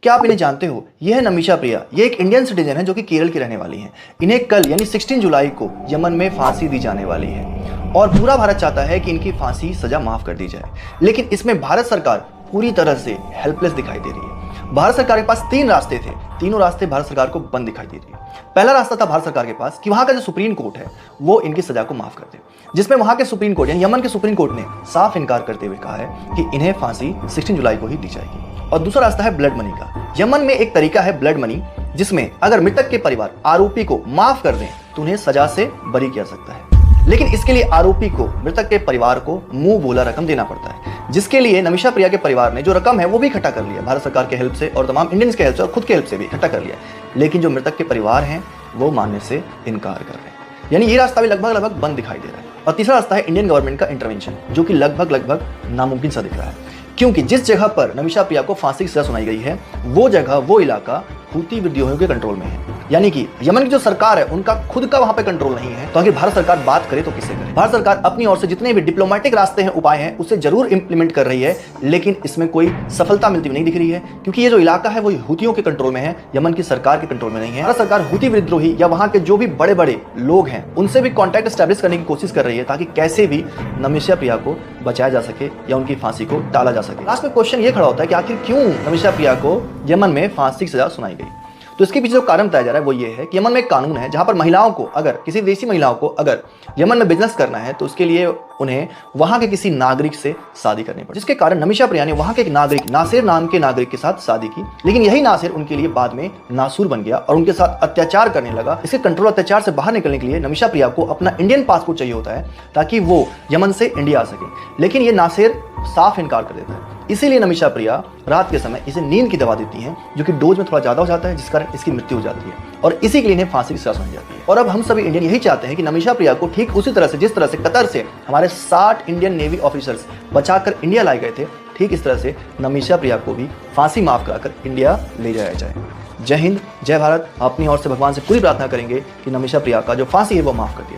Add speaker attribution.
Speaker 1: क्या आप इन्हें जानते हो? यह है नमिशा प्रिया। ये एक इंडियन सिटीजन है जो कि केरल की रहने वाली हैं। इन्हें कल यानी 16 जुलाई को यमन में फांसी दी जाने वाली है और पूरा भारत चाहता है कि इनकी फांसी सजा माफ कर दी जाए, लेकिन इसमें भारत सरकार पूरी तरह से हेल्पलेस दिखाई दे रही है। भारत सरकार के पास 3 रास्ते थे, तीनों रास्ते भारत सरकार को बंद दिखाई दे रही है। पहला रास्ता था भारत सरकार के पास कि वहां का जो सुप्रीम कोर्ट है वो इनकी सजा को माफ कर दे, जिसमें वहां के सुप्रीम कोर्ट यानी यमन के सुप्रीम कोर्ट ने साफ इनकार करते हुए कहा है कि इन्हें फांसी 16 जुलाई को ही दी जाएगी। और दूसरा रास्ता है ब्लड मनी का। यमन में एक तरीका है ब्लड मनी, जिसमें अगर मृतक के परिवार आरोपी को माफ कर दें तो उन्हें सजा से बरी किया सकता है, लेकिन इसके लिए आरोपी को मृतक के परिवार को मुंह बोला रकम देना पड़ता है, जिसके लिए नमिशा प्रिया के परिवार ने जो रकम है वो भी इकट्ठा कर लिया भारत सरकार के हेल्प से और तमाम इंडियंस के हेल्प से और खुद के हेल्प से भी इकट्ठा कर लिया, लेकिन जो मृतक के परिवार हैं वो मानने से इनकार कर रहे हैं। यानी ये रास्ता भी लगभग बंद दिखाई दे रहा है। और तीसरा रास्ता है इंडियन गवर्नमेंट का इंटरवेंशन, जो कि लगभग नामुमकिन सा दिख रहा है, क्योंकि जिस जगह पर नमिशा प्रिया को फांसी की सजा सुनाई गई है वो जगह वो इलाका हूती विद्रोहियों के कंट्रोल में है। यानी कि यमन की जो सरकार है उनका खुद का वहां पे कंट्रोल नहीं है, तो अगर भारत सरकार बात करे तो किससे करे? भारत सरकार अपनी ओर से जितने भी डिप्लोमेटिक रास्ते हैं, उपाय हैं, उसे जरूर इंप्लीमेंट कर रही है, लेकिन इसमें कोई सफलता मिलती हुई नहीं दिख रही है, क्योंकि ये जो इलाका है वो हूतियों के कंट्रोल में है, यमन की सरकार के कंट्रोल में नहीं है। भारत सरकार हूती विद्रोही या वहां के जो भी बड़े बड़े लोग हैं उनसे भी कॉन्टैक्ट एस्टैब्लिश करने की कोशिश कर रही है, ताकि कैसे भी नमिशा प्रिया को बचाया जा सके या उनकी फांसी को टाला जा सके। लास्ट में क्वेश्चन ये खड़ा होता है कि आखिर क्यों नमिशा प्रिया को यमन में फांसी की सजा सुनाई गई? तो इसके पीछे जो कारण बताया जा रहा है वो ये है कि यमन में एक कानून है जहां पर महिलाओं को, अगर किसी विदेशी महिलाओं को अगर यमन में बिजनेस करना है तो उसके लिए उन्हें वहां के किसी नागरिक से शादी करनी पड़ी, जिसके कारण नमिशा प्रिया ने वहां के एक नागरिक नासिर नाम के नागरिक के साथ शादी की, लेकिन यही नासिर उनके लिए बाद में नासूर बन गया और उनके साथ अत्याचार करने लगा। इसके कंट्रोल अत्याचार से बाहर निकलने के लिए नमिशा प्रिया को अपना इंडियन पासपोर्ट चाहिए होता है ताकि वो यमन से इंडिया आ सके, लेकिन ये नासिर साफ इनकार कर देता है। इसीलिए नमिशा प्रिया रात के समय इसे नींद की दवा देती हैं, जो कि डोज में थोड़ा ज्यादा हो जाता है, जिस कारण इसकी मृत्यु हो जाती है और इसी के लिए इन्हें फांसी की सजा सुनाई जाती है। और अब हम सभी इंडियन यही चाहते हैं कि नमिशा प्रिया को ठीक उसी तरह से जिस तरह से कतर से हमारे 60 इंडियन नेवी ऑफिसर्स बचाकर इंडिया लाए गए थे, ठीक इस तरह से नमिशा प्रिया को भी फांसी माफ कराकर इंडिया ले जाया जाए। जय हिंद, जय भारत। अपनी ओर से भगवान से पूरी प्रार्थना करेंगे कि नमिशा प्रिया का जो फांसी है वो माफ कर दिया जाए।